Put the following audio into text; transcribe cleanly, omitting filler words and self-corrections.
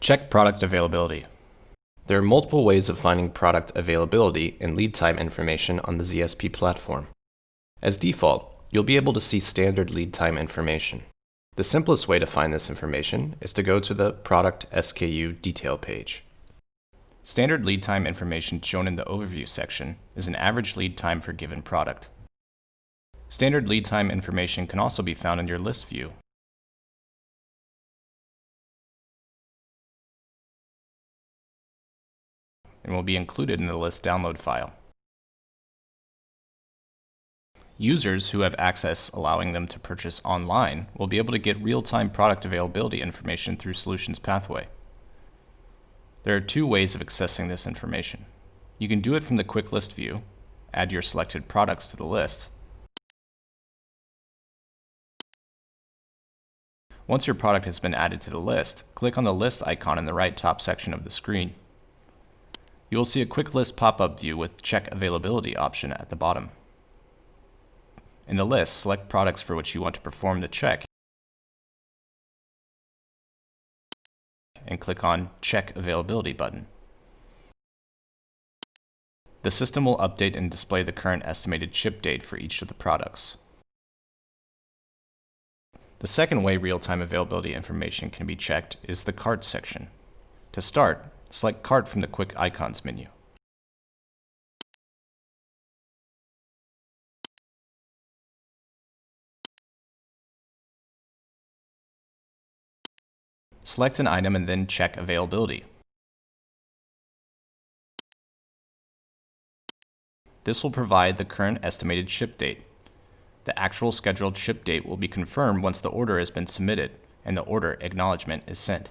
Check product availability. There are multiple ways of finding product availability and lead time information on the ZSP platform. As default, you'll be able to see standard lead time information. The simplest way to find this information is to go to the Product SKU detail page. Standard lead time information shown in the Overview section is an average lead time for given product. Standard lead time information can also be found in your list view. And will be included in the list download file. Users who have access allowing them to purchase online will be able to get real-time product availability information through Solutions Pathway. There are two ways of accessing this information. You can do it from the Quick List view, add your selected products to the list. Once your product has been added to the list, click on the list icon in the right top section of the screen. You will see a Quick List pop-up view with Check Availability option at the bottom. In the list, select products for which you want to perform the check and click on Check Availability button. The system will update and display the current estimated ship date for each of the products. The second way real-time availability information can be checked is the Cart section. To start, select Cart from the Quick Icons menu. Select an item and then check availability. This will provide the current estimated ship date. The actual scheduled ship date will be confirmed once the order has been submitted and the order acknowledgement is sent.